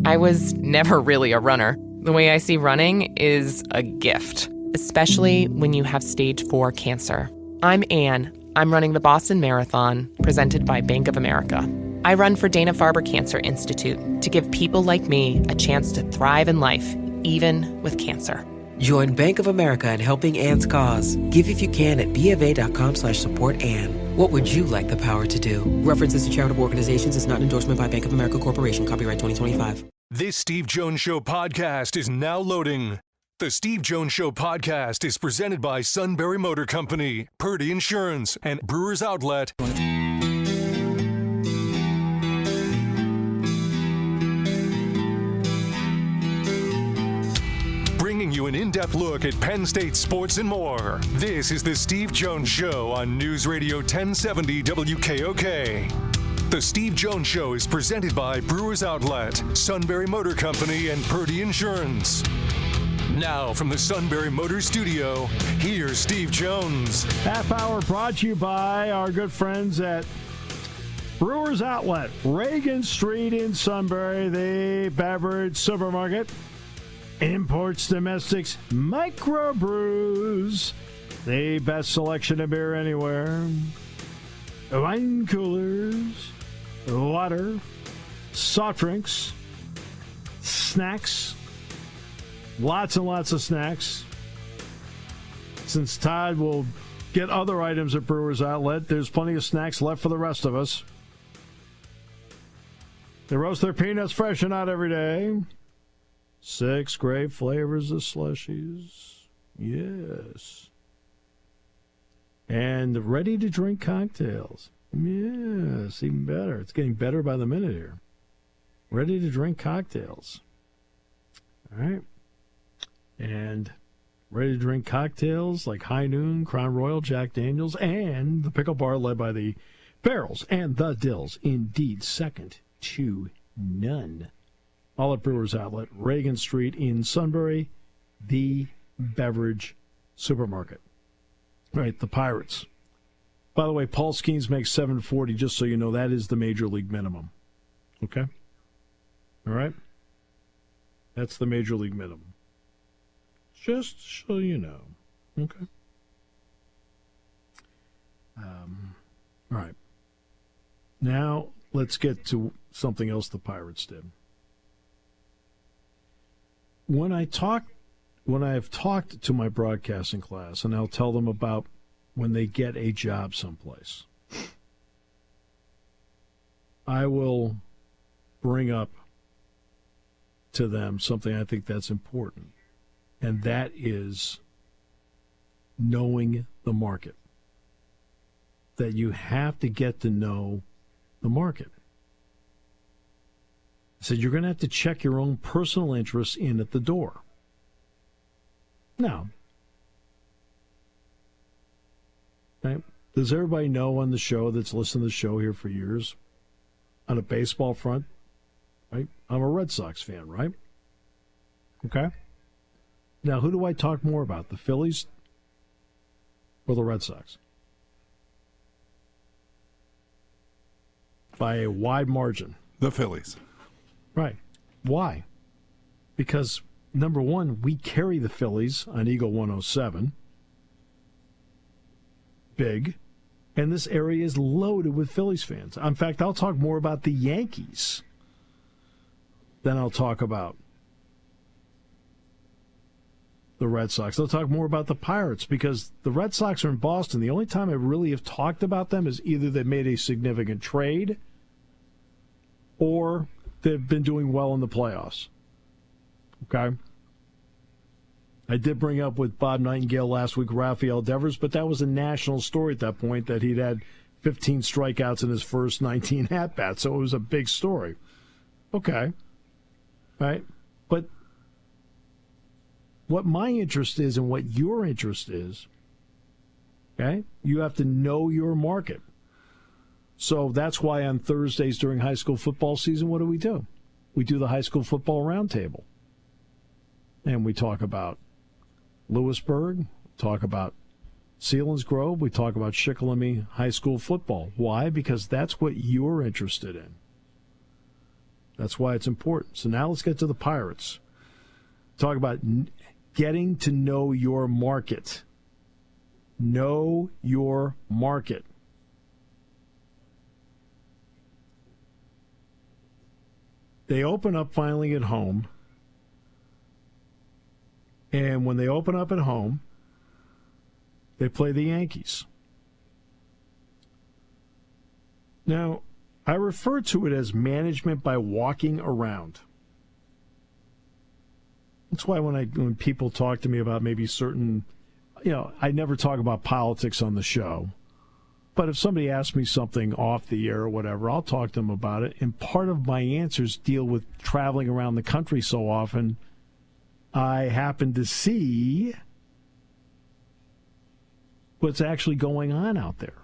I was never really a runner. The way I see running is a gift, especially when you have stage 4 cancer. I'm Anne. I'm running the Boston Marathon, presented by Bank of America. I run for Dana-Farber Cancer Institute to give people like me a chance to thrive in life, even with cancer. Join Bank of America in helping Anne's cause. Give if you can at BofA.com/supportAnne. What would you like the power to do? References to charitable organizations is not an endorsement by Bank of America Corporation. Copyright 2025. This Steve Jones Show podcast is now loading. The Steve Jones Show podcast is presented by Sunbury Motor Company, Purdy Insurance, and Brewers Outlet. Bringing you an in-depth look at Penn State sports and more. This is the Steve Jones Show on News Radio 1070 WKOK. The Steve Jones Show is presented by Brewers Outlet, Sunbury Motor Company, and Purdy Insurance. Now from the Sunbury Motor Studio, here's Steve Jones. Half hour brought to you by our good friends at Brewers Outlet, Reagan Street in Sunbury, the beverage supermarket. Imports, domestics, microbrews, the best selection of beer anywhere. Wine coolers, water, soft drinks, snacks, lots and lots of snacks. Since Todd will get other items at Brewers Outlet, there's plenty of snacks left for the rest of us. They roast their peanuts fresh and out every day. 6 great flavors of slushies. Yes. And ready-to-drink cocktails. Yes, even better. It's getting better by the minute here. Ready-to-drink cocktails. All right. And ready-to-drink cocktails like High Noon, Crown Royal, Jack Daniels, and the pickle bar led by the Barrels and the Dills. Indeed, second to none. All at Brewers Outlet, Reagan Street in Sunbury, the beverage supermarket. All right, the Pirates. By the way, Paul Skeens makes $740, just so you know, that is the major league minimum. Okay? All right? That's the major league minimum. Just so you know. Okay? All right. Now, let's get to something else the Pirates did. When I have talked to my broadcasting class, and I'll tell them about when they get a job someplace, I will bring up to them something I think that's important, and that is knowing the market. That you have to get to know the market. I said, you're going to have to check your own personal interests in at the door. Now, right, does everybody know on the show that's listened to the show here for years, on a baseball front, right? I'm a Red Sox fan, right? Okay. Now, who do I talk more about, the Phillies or the Red Sox? By a wide margin. The Phillies. Right. Why? Because, number one, we carry the Phillies on Eagle 107. Big. And this area is loaded with Phillies fans. In fact, I'll talk more about the Yankees than I'll talk about the Red Sox. I'll talk more about the Pirates because the Red Sox are in Boston. The only time I really have talked about them is either they made a significant trade or they've been doing well in the playoffs. Okay? I did bring up with Bob Nightingale last week, Rafael Devers, but that was a national story at that point that he'd had 15 strikeouts in his first 19 at-bats, so it was a big story. Okay. Right? But what my interest is and what your interest is, okay, you have to know your market. So that's why on Thursdays during high school football season, what do? We do the high school football roundtable. And we talk about Lewisburg, talk about Selinsgrove, we talk about Shikellamy High School football. Why? Because that's what you're interested in. That's why it's important. So now let's get to the Pirates. Talk about getting to know your market. Know your market. They open up finally at home. And when they open up at home, they play the Yankees. Now, I refer to it as management by walking around. That's why when people talk to me about maybe certain, I never talk about politics on the show. But if somebody asks me something off the air or whatever, I'll talk to them about it. And part of my answers deal with traveling around the country so often. I happen to see what's actually going on out there,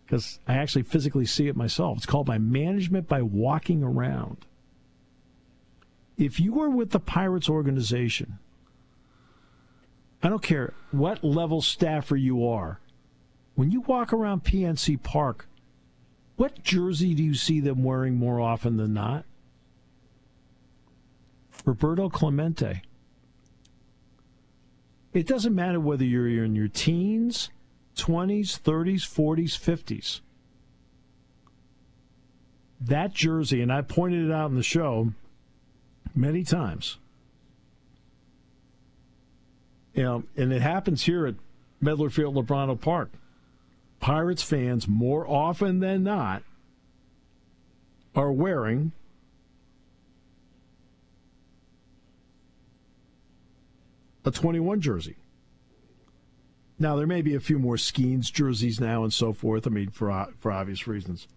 because I actually physically see it myself. It's called my management by walking around. If you are with the Pirates organization, I don't care what level staffer you are, when you walk around PNC Park, what jersey do you see them wearing more often than not? Roberto Clemente. It doesn't matter whether you're in your teens, 20s, 30s, 40s, 50s. That jersey, and I pointed it out in the show many times. And it happens here at Medler Field, Lebrano Park. Pirates fans, more often than not, are wearing a 21 jersey. Now, there may be a few more Skeens jerseys now and so forth, for obvious reasons.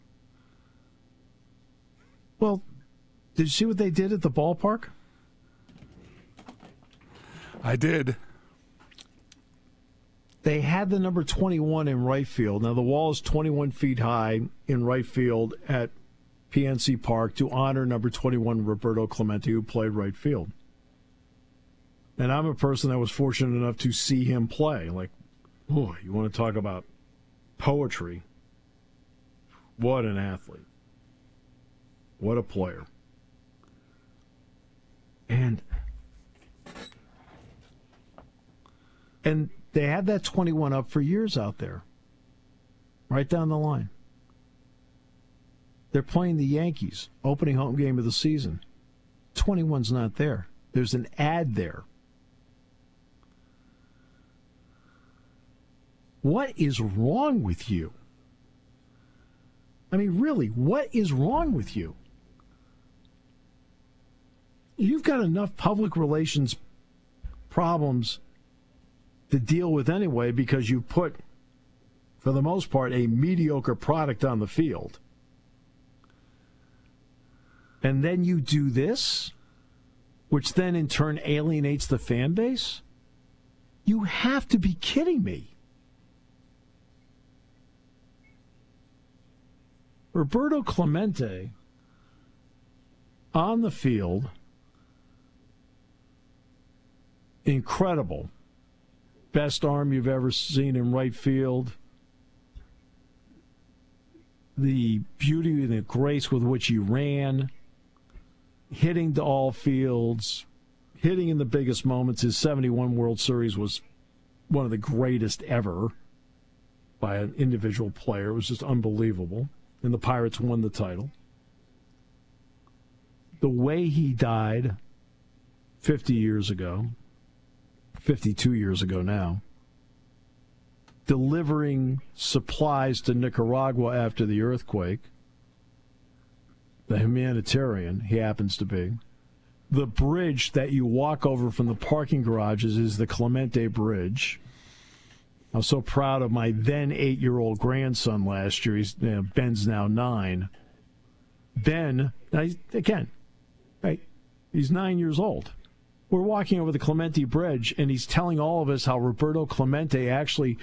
Well, did you see what they did at the ballpark? I did. They had the number 21 in right field. Now, the wall is 21 feet high in right field at PNC Park to honor number 21, Roberto Clemente, who played right field. And I'm a person that was fortunate enough to see him play. Like, oh, you want to talk about poetry? What an athlete. What a player. And they had that 21 up for years out there. Right down the line. They're playing the Yankees, opening home game of the season. 21's not there. There's an ad there. What is wrong with you? I mean, really, what is wrong with you? You've got enough public relations problems to deal with anyway, because you put, for the most part, a mediocre product on the field. And then you do this, which then in turn alienates the fan base? You have to be kidding me. Roberto Clemente on the field, incredible. Best arm you've ever seen in right field. The beauty and the grace with which he ran, hitting to all fields, hitting in the biggest moments. His 71 World Series was one of the greatest ever by an individual player. It was just unbelievable. And the Pirates won the title. The way he died 50 years ago, 52 years ago now, delivering supplies to Nicaragua after the earthquake, the humanitarian he happens to be. The bridge that you walk over from the parking garages is the Clemente Bridge. I was so proud of my then 8-year-old grandson last year. Ben's now 9. Ben, again, right, he's 9 years old. We're walking over the Clemente Bridge, and he's telling all of us how Roberto Clemente actually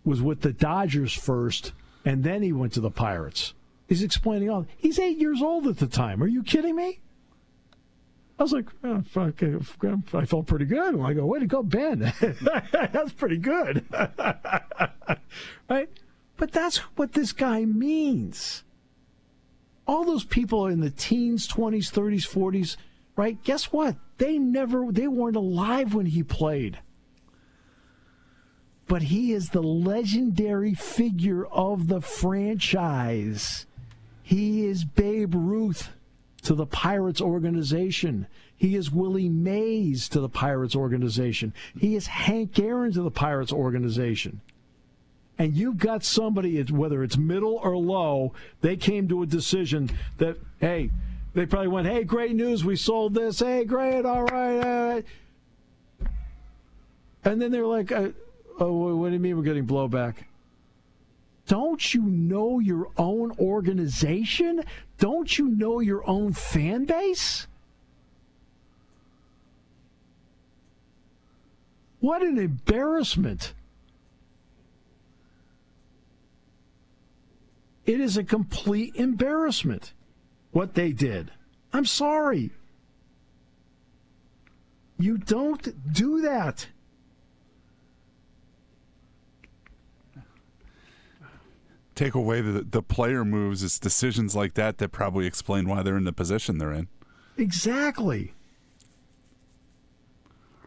was with the Dodgers first, and then he went to the Pirates. He's explaining all. He's 8 years old at the time. Are you kidding me? I was like, oh, fuck, I felt pretty good. And I go, way to go, Ben. That's pretty good. Right? But that's what this guy means. all those people in the teens, 20s, 30s, 40s, right? Guess what? They weren't alive when he played. But he is the legendary figure of the franchise. He is Babe Ruth to the Pirates organization. He is Willie Mays to the Pirates organization. He is Hank Aaron to the Pirates organization. And you've got somebody, whether it's middle or low, they came to a decision that, hey, they probably went, hey, great news, we sold this. Hey, great, all right. And then they're like, oh, what do you mean we're getting blowback? Don't you know your own organization? Don't you know your own fan base? What an embarrassment. It is a complete embarrassment what they did. I'm sorry. You don't do that. Take away the player moves, it's decisions like that probably explain why they're in the position they're in. Exactly.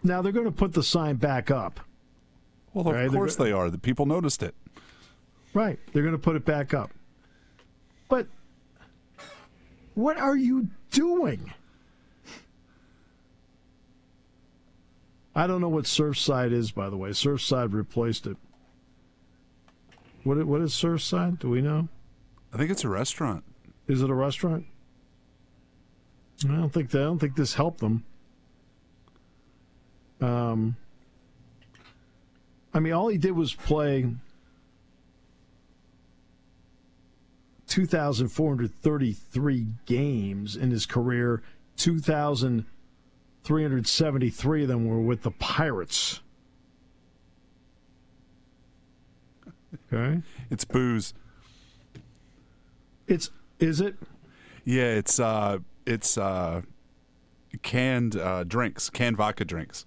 Now they're going to put the sign back up. Well, of course they are. The people noticed it. Right. They're going to put it back up. But what are you doing? I don't know what Surfside is, by the way. Surfside replaced it. What is Surfside? Do we know? I think it's a restaurant. Is it a restaurant? I don't think this helped them. I mean, all he did was play 2,433 games in his career. 2,373 of them were with the Pirates. Okay. It's booze. Is it? Yeah, it's canned drinks, canned vodka drinks.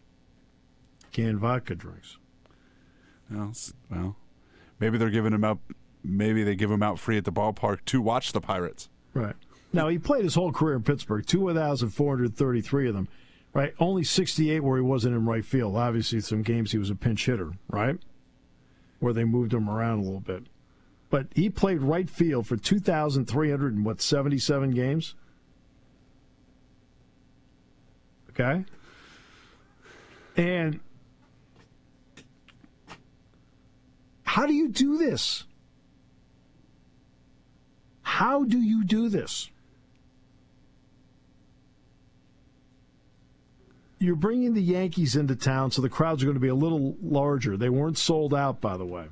Canned vodka drinks. Well, maybe they're giving them out. Maybe they give them out free at the ballpark to watch the Pirates. Right. Now, he played his whole career in Pittsburgh, 2,433 of them, right? Only 68 where he wasn't in right field. Obviously, some games he was a pinch hitter, right? Where they moved him around a little bit. But he played right field for 2,377 games? Okay? And how do you do this? How do you do this? You're bringing the Yankees into town, so the crowds are going to be a little larger. They weren't sold out, by the way.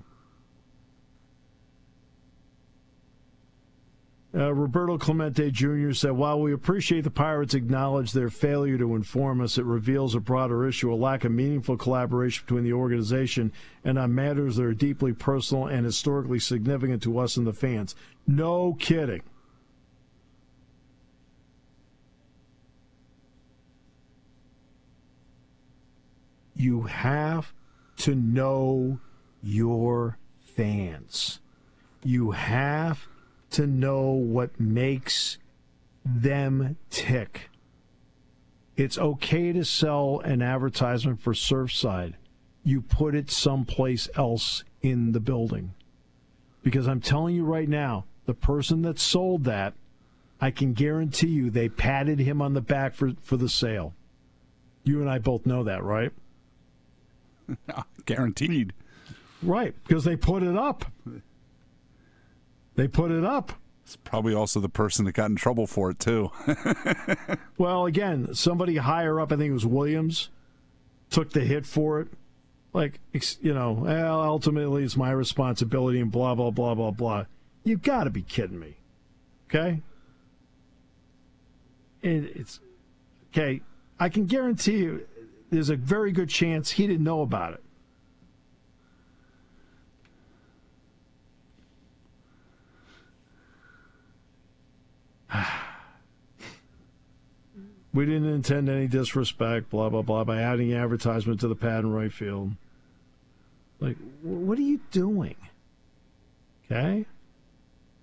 Roberto Clemente Jr. said, while we appreciate the Pirates acknowledge their failure to inform us, it reveals a broader issue, a lack of meaningful collaboration between the organization and on matters that are deeply personal and historically significant to us and the fans. No kidding. You have to know your fans. You have to know what makes them tick. It's okay to sell an advertisement for Surfside. You put it someplace else in the building. Because I'm telling you right now, the person that sold that, I can guarantee you they patted him on the back for the sale. You and I both know that, right? Guaranteed. Right, because they put it up. They put it up. It's probably also the person that got in trouble for it, too. Well, again, somebody higher up, I think it was Williams, took the hit for it. Like, well, ultimately it's my responsibility and blah, blah, blah, blah, blah. You've got to be kidding me. Okay? It's okay, I can guarantee you there's a very good chance he didn't know about it. We didn't intend any disrespect, blah, blah, blah, by adding advertisement to the pad in right field. Like, what are you doing? Okay?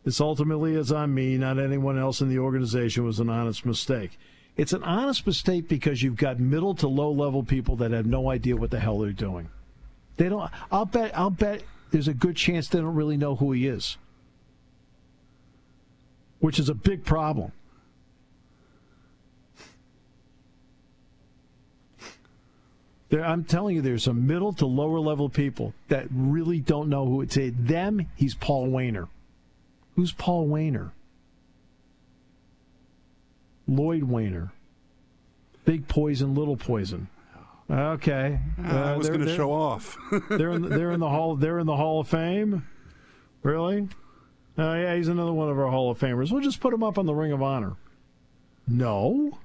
This ultimately is on me, not anyone else in the organization. It was an honest mistake. It's an honest mistake because you've got middle to low level people that have no idea what the hell they're doing. They don't. I'll bet there's a good chance they don't really know who he is, which is a big problem. I'm telling you, there's some middle to lower level people that really don't know who it's. Them, he's Paul Wainer. Who's Paul Wainer? Lloyd Wainer. Big poison, little poison. Okay. I was going to show off. they're in the hall. They're in the Hall of Fame. Really? Oh yeah, he's another one of our Hall of Famers. We'll just put him up on the Ring of Honor. No.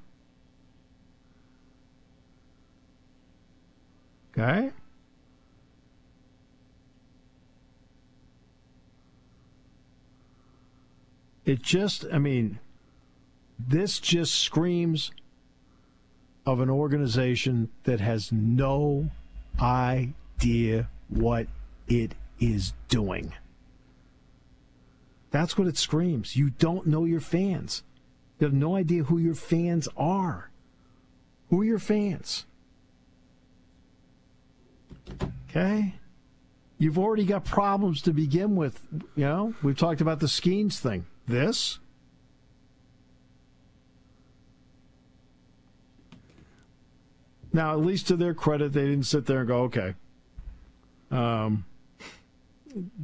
Okay. This just screams of an organization that has no idea what it is doing. That's what it screams. You don't know your fans. You have no idea who your fans are. Who are your fans? Okay? You've already got problems to begin with. You know, we've talked about the Skeens thing. This? Now, at least to their credit, they didn't sit there and go, okay.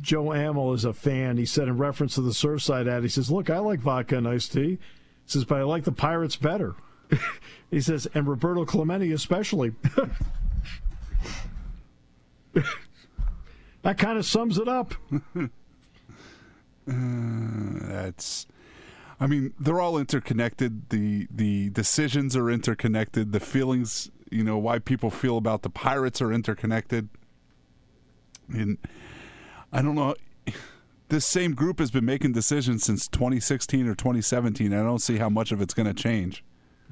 Joe Amell is a fan. He said in reference to the Surfside ad, he says, look, I like vodka and iced tea. He says, but I like the Pirates better. He says, and Roberto Clemente especially. That kind of sums it up. They're all interconnected. The decisions are interconnected. The feelings, why people feel about the Pirates are interconnected. And I don't know. This same group has been making decisions since 2016 or 2017. I don't see how much of it's going to change.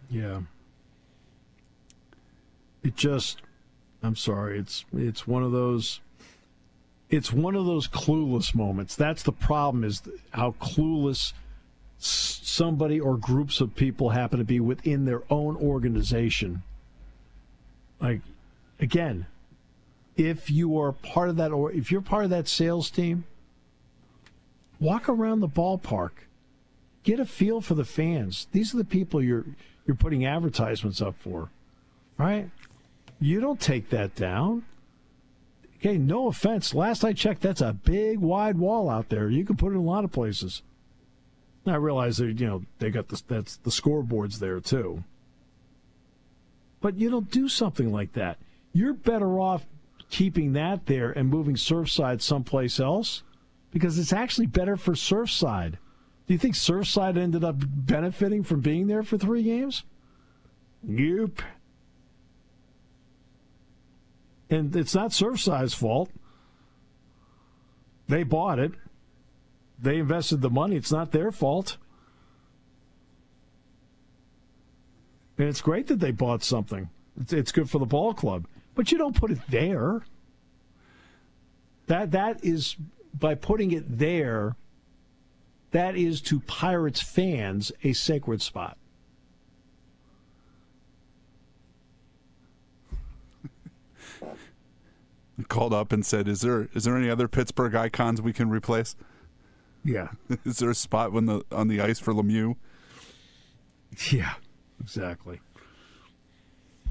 Yeah. I'm sorry. It's one of those. It's one of those clueless moments. That's the problem, is how clueless somebody or groups of people happen to be within their own organization. Like, again, if you are part of that, or if you're part of that sales team, walk around the ballpark, get a feel for the fans. These are the people you're putting advertisements up for, right? You don't take that down. Okay, no offense. Last I checked, that's a big, wide wall out there. You can put it in a lot of places. Now, I realize they got that's the scoreboards there too. But you don't do something like that. You're better off keeping that there and moving Surfside someplace else, because it's actually better for Surfside. Do you think Surfside ended up benefiting from being there for 3 games? Nope. And it's not Surfside's fault. They bought it. They invested the money. It's not their fault. And it's great that they bought something. It's good for the ball club. But you don't put it there. That is, by putting it there, that is to Pirates fans a sacred spot. Called up and said, "Is there any other Pittsburgh icons we can replace?" Yeah. Is there a spot on the ice for Lemieux? Yeah, exactly.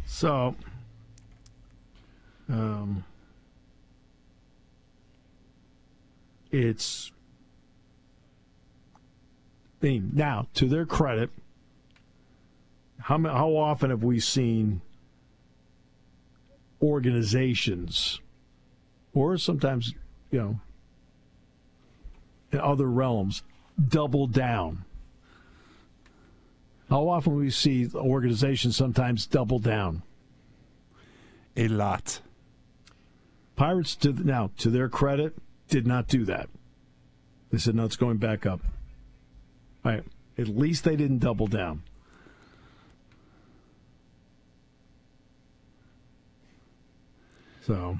So, it's. Now, to their credit, how often have we seen organizations, or sometimes, in other realms, double down? How often we see organizations sometimes double down? A lot. Pirates, to their credit, did not do that. They said, no, it's going back up. All right. At least they didn't double down. So,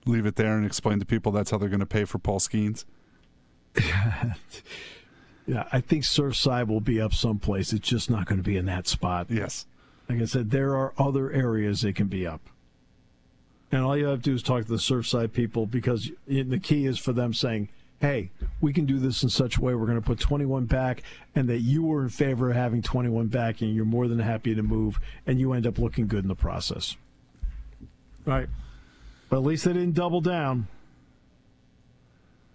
leave it there and explain to people that's how they're going to pay for Paul Skeens? Yeah, I think Surfside will be up someplace. It's just not going to be in that spot. Yes. Like I said, there are other areas they can be up. And all you have to do is talk to the Surfside people, because the key is for them saying, hey, we can do this in such a way we're going to put 21 back, and that you were in favor of having 21 back, and you're more than happy to move, and you end up looking good in the process. Right? But at least they didn't double down.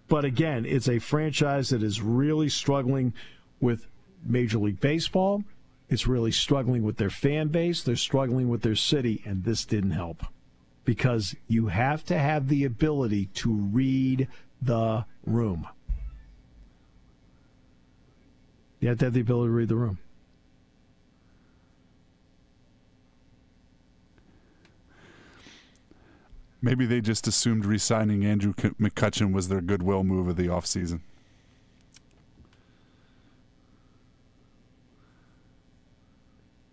But again, it's a franchise that is really struggling with Major League Baseball. It's really struggling with their fan base. They're struggling with their city, and this didn't help. Because you have to have the ability to read the room. You have to have the ability to read the room. Maybe they just assumed re-signing Andrew McCutchen was their goodwill move of the offseason.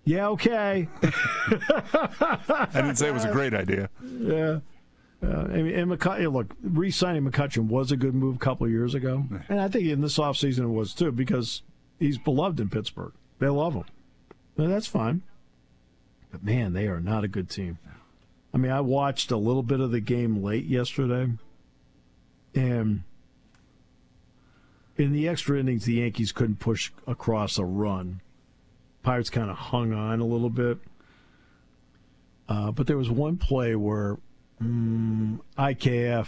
Yeah, okay. I didn't say it was a great idea. Yeah. And look, re-signing McCutchen was a good move a couple of years ago. And I think in this offseason it was too, because he's beloved in Pittsburgh. They love him. And that's fine. But, man, they are not a good team. I mean, I watched a little bit of the game late yesterday. And in the extra innings, the Yankees couldn't push across a run. Pirates kind of hung on a little bit. But there was one play where IKF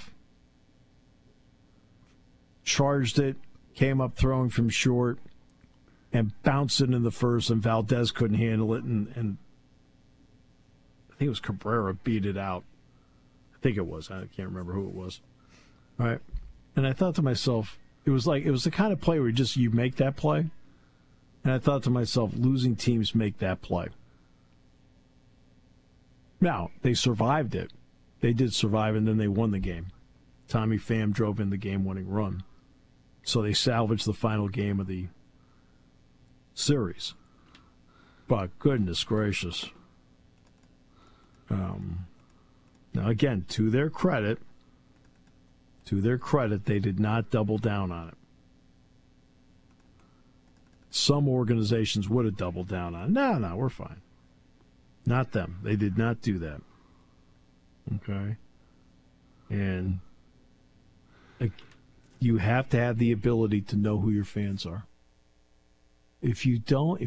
charged it, came up throwing from short, and bounced it in the first, and Valdez couldn't handle it, and I think it was Cabrera beat it out. I think it was. I can't remember who it was. All right. And I thought to myself, it was the kind of play where you make that play. And I thought to myself, losing teams make that play. Now, they survived it. They did survive, and then they won the game. Tommy Pham drove in the game-winning run. So they salvaged the final game of the series. But goodness gracious. Now, again, to their credit, they did not double down on it. Some organizations would have doubled down on it. No, we're fine. Not them. They did not do that. Okay? And you have to have the ability to know who your fans are. If you don't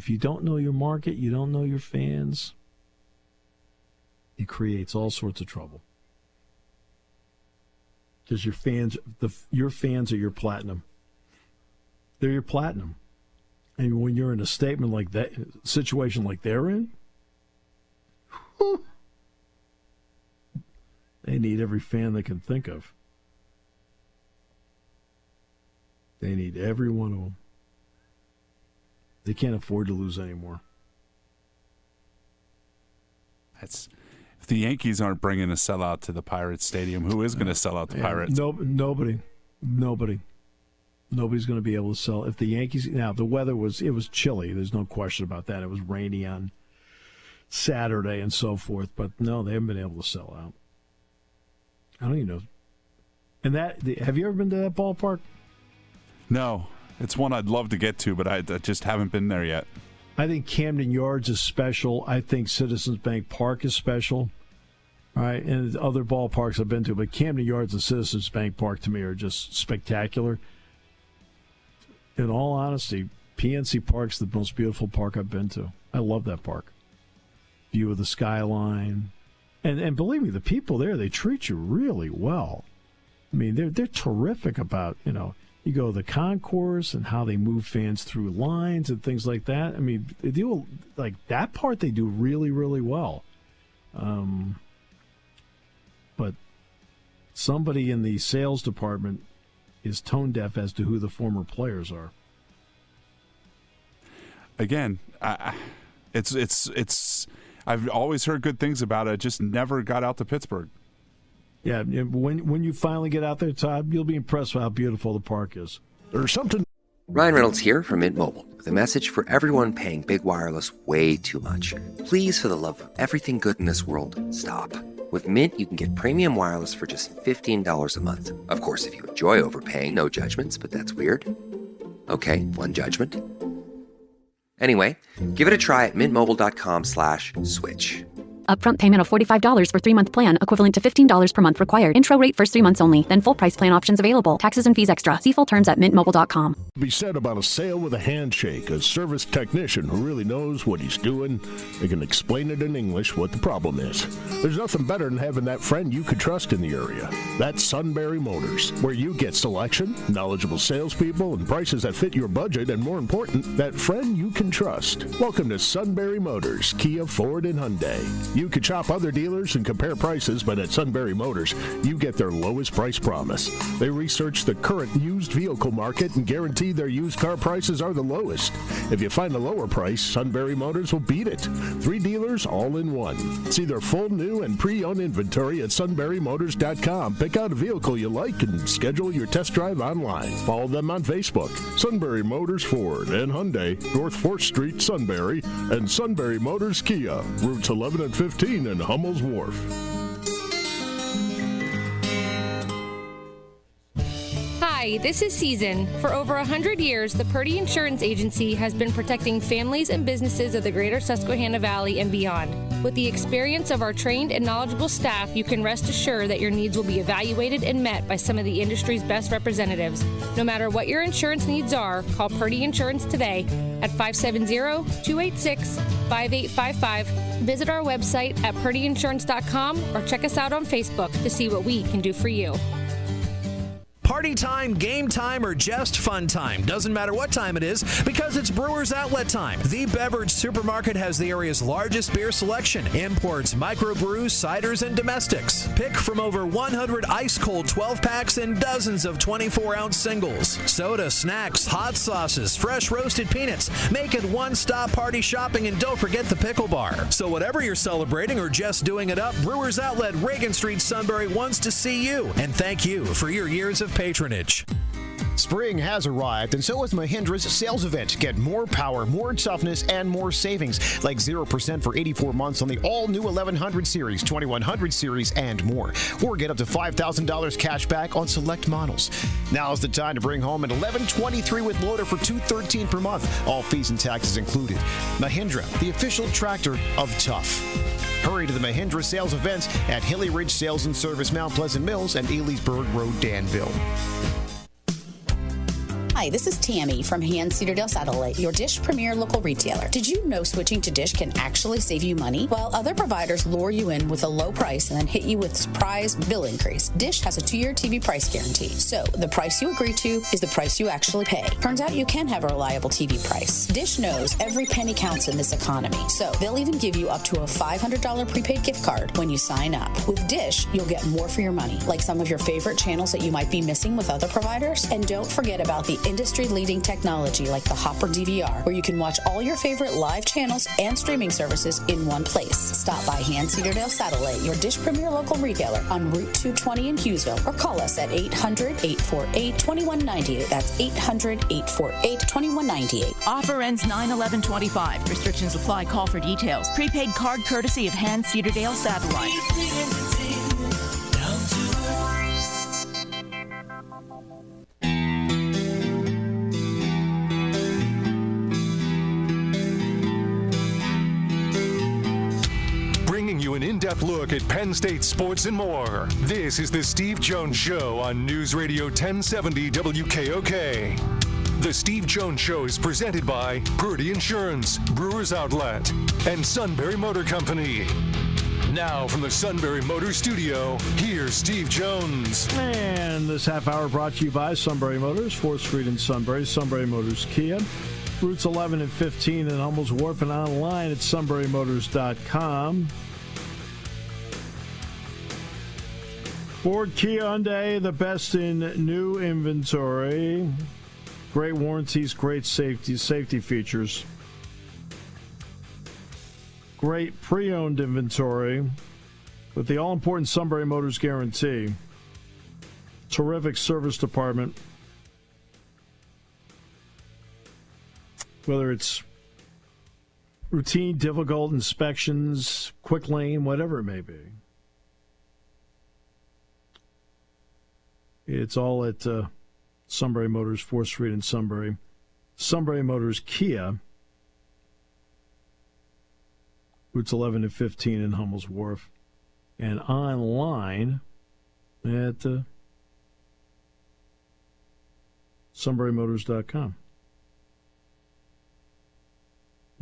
know your market, you don't know your fans, it creates all sorts of trouble. Because your fans are your platinum. They're your platinum. And when you're in a statement like that, situation like they're in, they need every fan they can think of. They need every one of them. They can't afford to lose anymore. If the Yankees aren't bringing a sellout to the Pirates Stadium, who is going to sell out the Pirates? Nobody. Nobody's going to be able to sell. If the Yankees, now the weather was chilly. There's no question about that. It was rainy on Saturday and so forth. But no, they haven't been able to sell out. I don't even know. And have you ever been to that ballpark? No, it's one I'd love to get to, but I just haven't been there yet. I think Camden Yards is special. I think Citizens Bank Park is special. All right, and other ballparks I've been to, but Camden Yards and Citizens Bank Park to me are just spectacular. In all honesty, PNC Park's the most beautiful park I've been to. I love that park. View of the skyline. And believe me, the people there, they treat you really well. I mean, they're terrific about, you go to the concourse and how they move fans through lines and things like that. I mean, they do, like, that part they do really, really well. But somebody in the sales department is tone deaf as to who the former players are. Again, it's I've always heard good things about it. Just never got out to Pittsburgh. Yeah, when you finally get out there, Todd, you'll be impressed with how beautiful the park is. There's something. Ryan Reynolds here from Mint Mobile with a message for everyone paying big wireless way too much. Please, for the love of everything good in this world, stop. With Mint, you can get premium wireless for just $15 a month. Of course, if you enjoy overpaying, no judgments, but that's weird. Okay, one judgment. Anyway, give it a try at mintmobile.com/switch. Upfront payment of $45 for 3-month plan, equivalent to $15 per month required. Intro rate first 3 months only, then full price plan options available. Taxes and fees extra. See full terms at mintmobile.com. Be said about a sale with a handshake, a service technician who really knows what he's doing. They can explain it in English what the problem is. There's nothing better than having that friend you could trust in the area. That's Sunbury Motors, where you get selection, knowledgeable salespeople, and prices that fit your budget, and more important, that friend you can trust. Welcome to Sunbury Motors, Kia, Ford, and Hyundai. You could shop other dealers and compare prices, but at Sunbury Motors, you get their lowest price promise. They research the current used vehicle market and guarantee their used car prices are the lowest. If you find a lower price, Sunbury Motors will beat it. 3 dealers all in one. See their full new and pre-owned inventory at sunburymotors.com. Pick out a vehicle you like and schedule your test drive online. Follow them on Facebook. Sunbury Motors Ford and Hyundai, North 4th Street, Sunbury, and Sunbury Motors Kia, routes 11 and 15 in Hummel's Wharf. Hi, this is Season. For over 100 years, the Purdy Insurance Agency has been protecting families and businesses of the greater Susquehanna Valley and beyond. With the experience of our trained and knowledgeable staff, you can rest assured that your needs will be evaluated and met by some of the industry's best representatives. No matter what your insurance needs are, call Purdy Insurance today at 570-286-5855. Visit our website at purdyinsurance.com or check us out on Facebook to see what we can do for you. Party time, game time, or just fun time. Doesn't matter what time it is because it's Brewers Outlet time. The Beverage Supermarket has the area's largest beer selection. Imports, microbrews, ciders, and domestics. Pick from over 100 ice-cold 12-packs and dozens of 24-ounce singles. Soda, snacks, hot sauces, fresh roasted peanuts. Make it one-stop party shopping, and don't forget the pickle bar. So whatever you're celebrating or just doing it up, Brewers Outlet, Reagan Street, Sunbury wants to see you. And thank you for your years of patronage. Spring has arrived, and so has Mahindra's sales event. Get more power, more toughness, and more savings, like 0% for 84 months on the all-new 1100 series, 2100 series, and more. Or get up to $5,000 cash back on select models. Now's the time to bring home an 1123 with loader for $213 per month, all fees and taxes included. Mahindra, the official tractor of tough. Hurry to the Mahindra sales events at Hilly Ridge Sales and Service, Mount Pleasant Mills, and Elysburg Road, Danville. Hi, this is Tammy from Hand Cedardale Satellite, your Dish Premier local retailer. Did you know switching to Dish can actually save you money? While other providers lure you in with a low price and then hit you with surprise bill increase, Dish has a 2-year TV price guarantee. So the price you agree to is the price you actually pay. Turns out you can have a reliable TV price. Dish knows every penny counts in this economy, so they'll even give you up to a $500 prepaid gift card when you sign up. With Dish, you'll get more for your money, like some of your favorite channels that you might be missing with other providers. And don't forget about the industry-leading technology like the Hopper DVR, where you can watch all your favorite live channels and streaming services in one place. Stop by Hand Cedardale Satellite, your Dish Premier local retailer on Route 220 in Hughesville, or call us at 800-848-2198. That's 800-848-2198. Offer ends 9/11/25. Restrictions apply. Call for details. Prepaid card courtesy of Hand Cedardale Satellite. Bringing you an in-depth look at Penn State sports and more. This is the Steve Jones Show on News Radio 1070 WKOK. The Steve Jones Show is presented by Purdy Insurance, Brewers Outlet, and Sunbury Motor Company. Now from the Sunbury Motor Studio, here's Steve Jones. And this half hour brought to you by Sunbury Motors, 4th Street in Sunbury, Sunbury Motors Kia, routes 11 and 15 in Hummel's Wharf, and online at sunburymotors.com. Ford, Kia, Hyundai, the best in new inventory. Great warranties, great safety features. Great pre-owned inventory with the all-important Sunbury Motors guarantee. Terrific service department. Whether it's routine, difficult inspections, quick lane, whatever it may be. It's all at Sunbury Motors, 4th Street in Sunbury. Sunbury Motors Kia, routes 11 and 15 in Hummel's Wharf. And online at sunburymotors.com.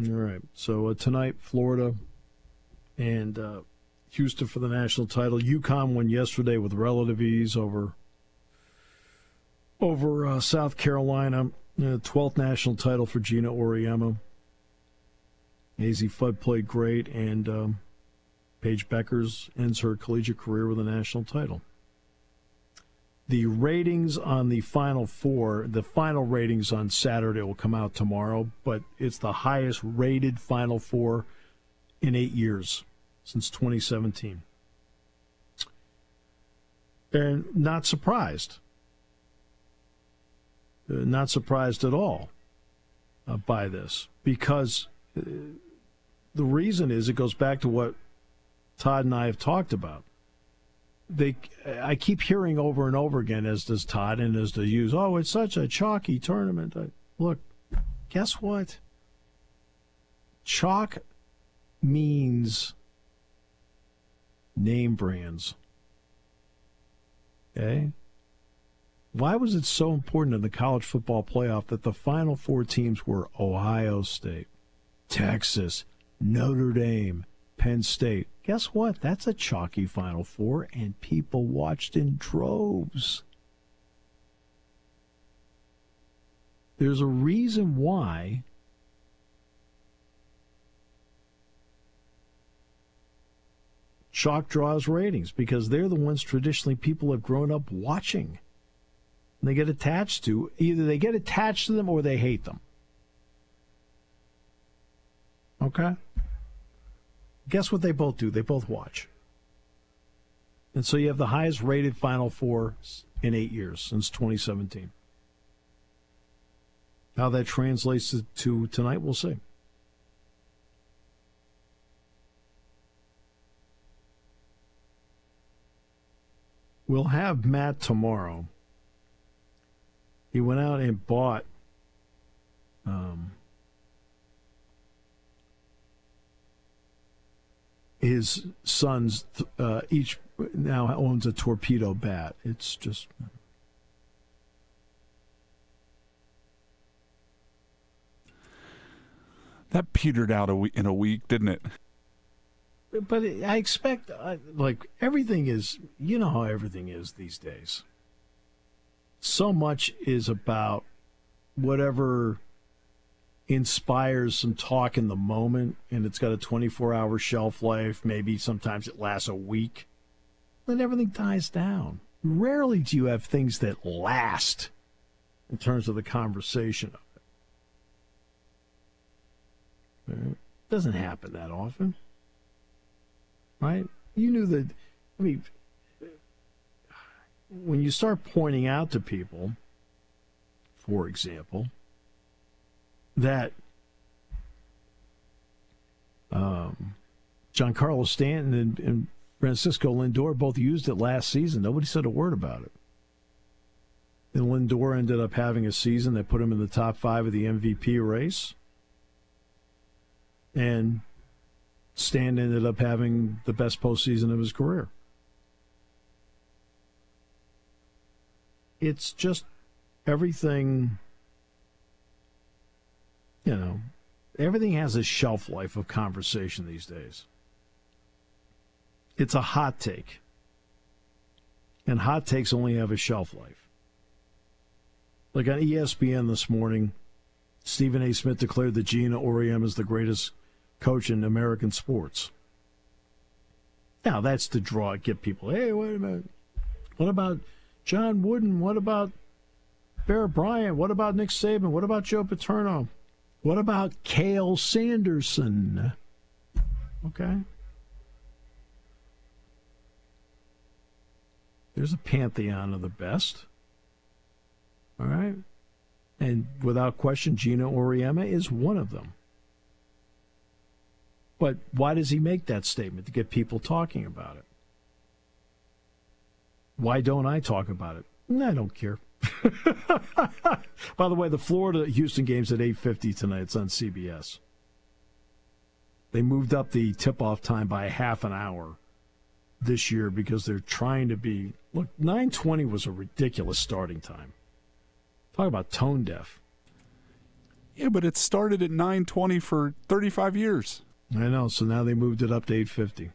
All right. So tonight, Florida and Houston for the national title. UConn won yesterday with relative ease over South Carolina. 12th national title for Geno Auriemma. AZ Fudd played great, and Paige Beckers ends her collegiate career with a national title. The ratings on the Final Four, the final ratings on Saturday will come out tomorrow, but it's the highest rated Final Four in 8 years, since 2017. And not surprised. Not surprised at all by this, because the reason is it goes back to what Todd and I have talked about. I keep hearing over and over again, as does Todd and as does you, oh, it's such a chalky tournament. Look, guess what? Chalk means name brands. Okay? Why was it so important in the college football playoff that the Final Four teams were Ohio State, Texas, Notre Dame, Penn State? Guess what? That's a chalky Final Four, and people watched in droves. There's a reason why chalk draws ratings, because they're the ones traditionally people have grown up watching. And they get attached to. Either they get attached to them or they hate them. Okay? Guess what they both do? They both watch. And so you have the highest rated Final Four in 8 years, since 2017. How that translates to tonight, we'll see. We'll have Matt tomorrow. He went out and bought his sons each now owns a torpedo bat. It's just that petered out in a week, didn't it? But I expect, like, everything is, you know how everything is these days. So much is about whatever inspires some talk in the moment, and it's got a 24-hour shelf life. Maybe sometimes it lasts a week. Then everything dies down. Rarely do you have things that last in terms of the conversation of it. It doesn't happen that often. Right? You knew that, I mean, when you start pointing out to people, for example, that Giancarlo Stanton and Francisco Lindor both used it last season, nobody said a word about it. And Lindor ended up having a season that put him in the top 5 of the MVP race. And Stan ended up having the best postseason of his career. It's just everything, you know, everything has a shelf life of conversation these days. It's a hot take. And hot takes only have a shelf life. Like on ESPN this morning, Stephen A. Smith declared that Geno Auriemma is the greatest coach in American sports. Now, that's to get people, hey, wait a minute. What about John Wooden? What about Bear Bryant? What about Nick Saban? What about Joe Paterno? What about Cale Sanderson? Okay. There's a pantheon of the best. All right? And without question, Geno Auriemma is one of them. But why does he make that statement? To get people talking about it. Why don't I talk about it? I don't care. By the way, the Florida-Houston game's at 8:50 tonight. It's on CBS. They moved up the tip-off time by a half an hour this year because they're trying to be... Look, 9:20 was a ridiculous starting time. Talk about tone deaf. Yeah, but it started at 9:20 for 35 years. I know, so now they moved it up to 8:50.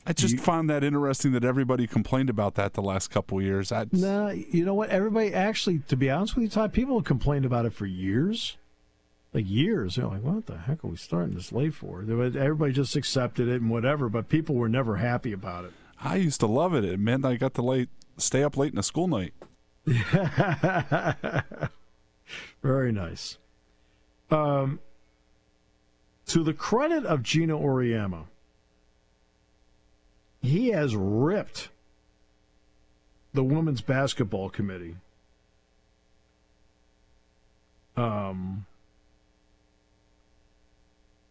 I just found that interesting that everybody complained about that the last couple of years. Nah, you know what? Everybody actually, to be honest with you, Todd, people have complained about it for years. Like years. They're like, what the heck are we starting this late for? Everybody just accepted it and whatever, but people were never happy about it. I used to love it. It meant I got to stay up late in a school night. Very nice. To the credit of Geno Auriemma, he has ripped the women's basketball committee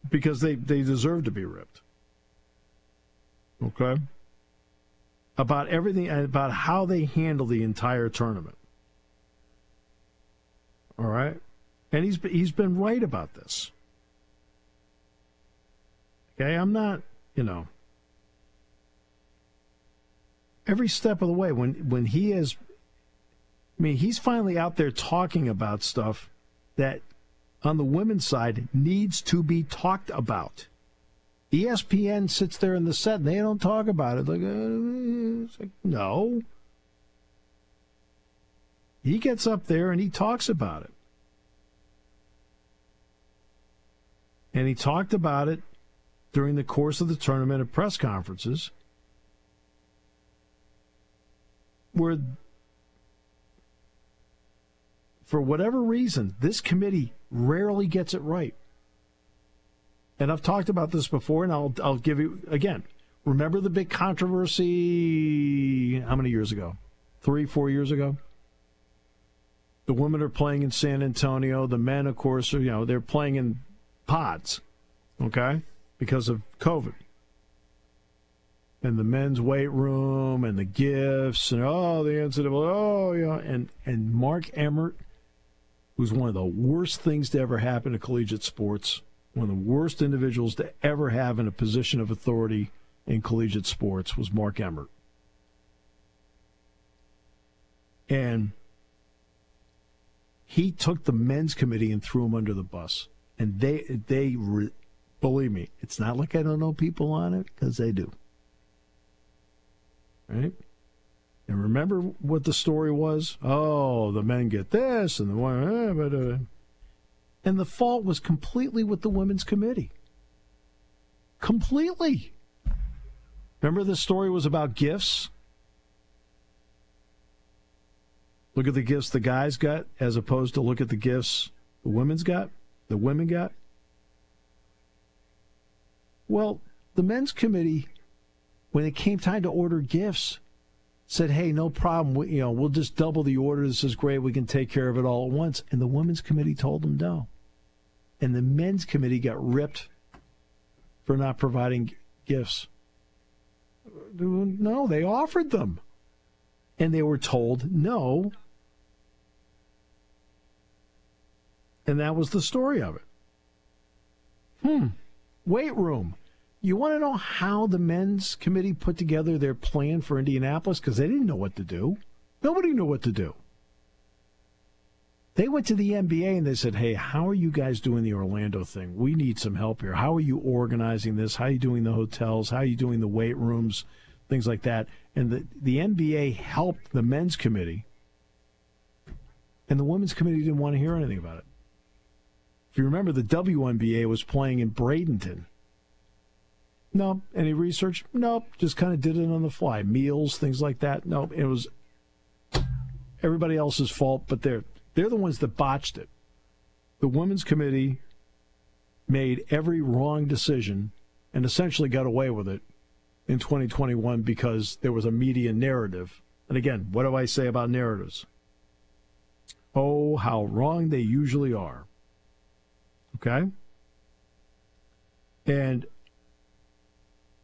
because they deserve to be ripped. Okay? About everything, about how they handle the entire tournament. All right? And he's been right about this. Okay? I'm not, every step of the way, when he is, he's finally out there talking about stuff that on the women's side needs to be talked about. ESPN sits there in the set and they don't talk about it. It's like, no. He gets up there and he talks about it. And he talked about it during the course of the tournament at press conferences, where, for whatever reason, this committee rarely gets it right. And I've talked about this before, and I'll give you, again, remember the big controversy, how many years ago? 3-4 years ago? The women are playing in San Antonio. The men, of course, are, they're playing in pods, okay, because of COVID. And the men's weight room and the gifts and, the NCAA, and Mark Emmert, who's one of the worst things to ever happen to collegiate sports, one of the worst individuals to ever have in a position of authority in collegiate sports, was Mark Emmert. And he took the men's committee and threw them under the bus. And they believe me, it's not like I don't know people on it, because they do. Right? And remember what the story was? Oh, the men get this, and the one, and the fault was completely with the women's committee. Completely. Remember the story was about gifts? Look at the gifts the guys got as opposed to look at the gifts the women got. Well, the men's committee, when it came time to order gifts, said, hey, no problem. We'll just double the order. This is great. We can take care of it all at once. And the women's committee told them no. And the men's committee got ripped for not providing gifts. No, they offered them. And they were told no. And that was the story of it. Weight room. You want to know how the men's committee put together their plan for Indianapolis? Because they didn't know what to do. Nobody knew what to do. They went to the NBA and they said, hey, how are you guys doing the Orlando thing? We need some help here. How are you organizing this? How are you doing the hotels? How are you doing the weight rooms? Things like that. And the NBA helped the men's committee. And the women's committee didn't want to hear anything about it. If you remember, the WNBA was playing in Bradenton. No. Any research? Nope. Just kind of did it on the fly. Meals, things like that. Nope. It was everybody else's fault, but they're the ones that botched it. The women's committee made every wrong decision and essentially got away with it in 2021 because there was a media narrative. And again, what do I say about narratives? Oh, how wrong they usually are. Okay? And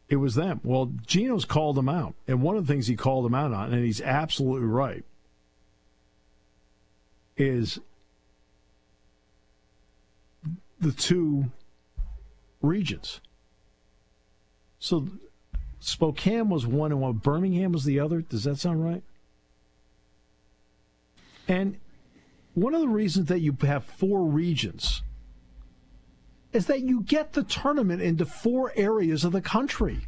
it was them. Well, Geno's called them out. And one of the things he called them out on, and he's absolutely right, is the two regions. So Spokane was one and Birmingham was the other. Does that sound right? And one of the reasons that you have 4 regions is that you get the tournament into 4 areas of the country.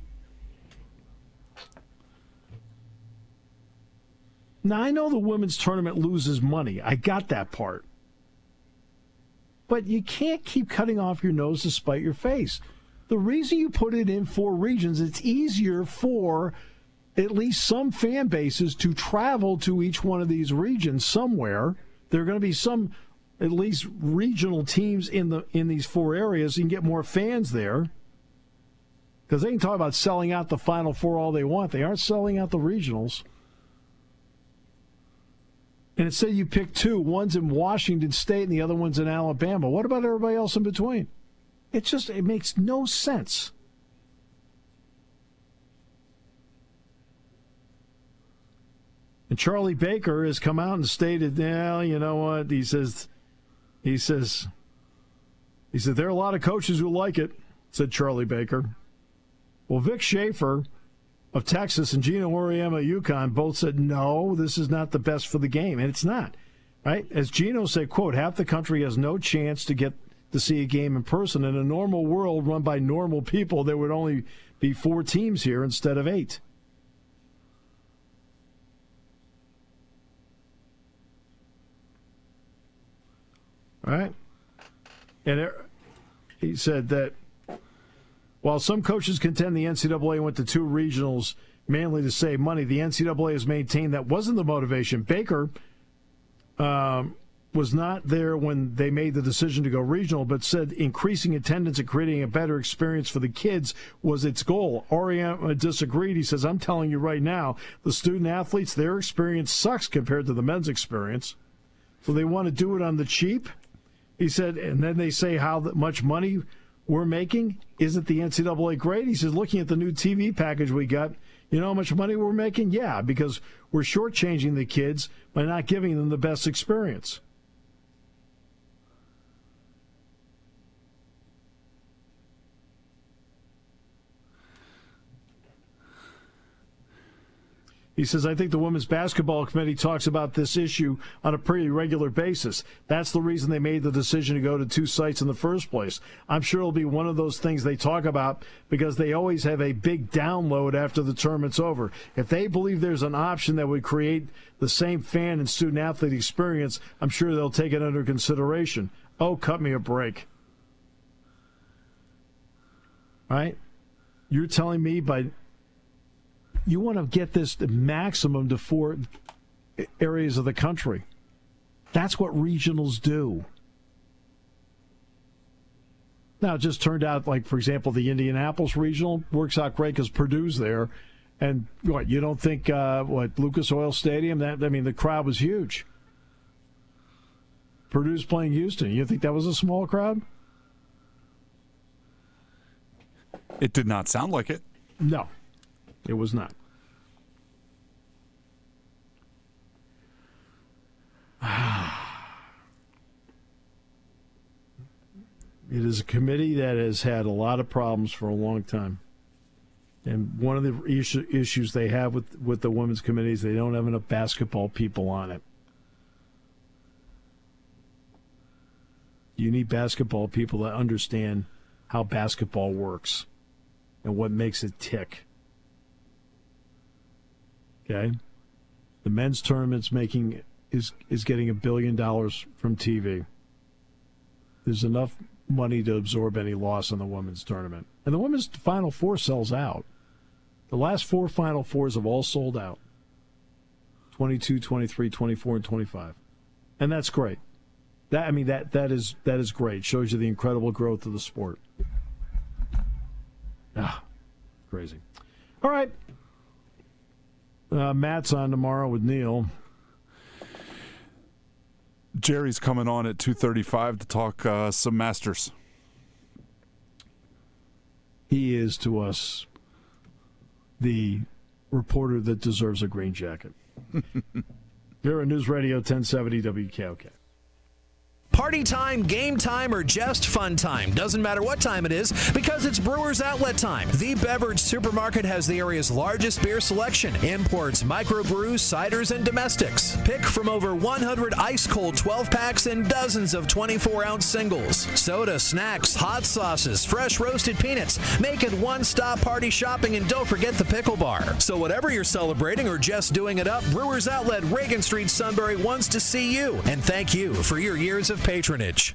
Now, I know the women's tournament loses money. I got that part. But you can't keep cutting off your nose to spite your face. The reason you put it in 4 regions, it's easier for at least some fan bases to travel to each one of these regions somewhere. There are going to be some, at least regional teams in these 4 areas. You can get more fans there. Because they can talk about selling out the Final Four all they want. They aren't selling out the regionals. And instead you pick 2. One's in Washington State and the other one's in Alabama. What about everybody else in between? It makes no sense. And Charlie Baker has come out and stated, yeah, you know what? He says there are a lot of coaches who like it, said Charlie Baker. Well, Vic Schaefer of Texas and Geno Auriemma of UConn both said, no, this is not the best for the game. And it's not, right? As Geno said, quote, half the country has no chance to get to see a game in person. In a normal world run by normal people, there would only be 4 teams here instead of 8. All right? And he said that while some coaches contend the NCAA went to 2 regionals mainly to save money, the NCAA has maintained that wasn't the motivation. Baker was not there when they made the decision to go regional, but said increasing attendance and creating a better experience for the kids was its goal. Auriemma disagreed. He says, I'm telling you right now, the student-athletes, their experience sucks compared to the men's experience. So they want to do it on the cheap. He said, and then they say how much money we're making. Isn't the NCAA great? He says, looking at the new TV package we got, you know how much money we're making? Yeah, because we're shortchanging the kids by not giving them the best experience. He says, I think the Women's Basketball Committee talks about this issue on a pretty regular basis. That's the reason they made the decision to go to 2 sites in the first place. I'm sure it'll be one of those things they talk about because they always have a big download after the tournament's over. If they believe there's an option that would create the same fan and student-athlete experience, I'm sure they'll take it under consideration. Oh, cut me a break. All right? You're telling me you want to get this maximum to 4 areas of the country. That's what regionals do. Now, it just turned out, like, for example, the Indianapolis regional works out great because Purdue's there. And what, you don't think, Lucas Oil Stadium, the crowd was huge. Purdue's playing Houston. You think that was a small crowd? It did not sound like it. No. It was not. It is a committee that has had a lot of problems for a long time. And one of the issues they have with the women's committee is they don't have enough basketball people on it. You need basketball people that understand how basketball works and what makes it tick. Okay, the men's tournament's is getting $1 billion from TV. There's enough money to absorb any loss on the women's tournament, and the women's Final Four sells out. The last 4 Final Fours have all sold out: 22, 23, 24, and 25, and that's great. That is great. Shows you the incredible growth of the sport. Crazy. All right. Matt's on tomorrow with Neil. Jerry's coming on at 2:35 to talk some Masters. He is to us the reporter that deserves a green jacket. Here on News Radio 1070 WKOK. Party time, game time, or just fun time. Doesn't matter what time it is because it's Brewers Outlet time. The beverage supermarket has the area's largest beer selection. Imports, microbrews, ciders, and domestics. Pick from over 100 ice-cold 12-packs and dozens of 24-ounce singles. Soda, snacks, hot sauces, fresh roasted peanuts. Make it one-stop party shopping, and don't forget the pickle bar. So whatever you're celebrating or just doing it up, Brewers Outlet, Reagan Street, Sunbury wants to see you and thank you for your years of patronage.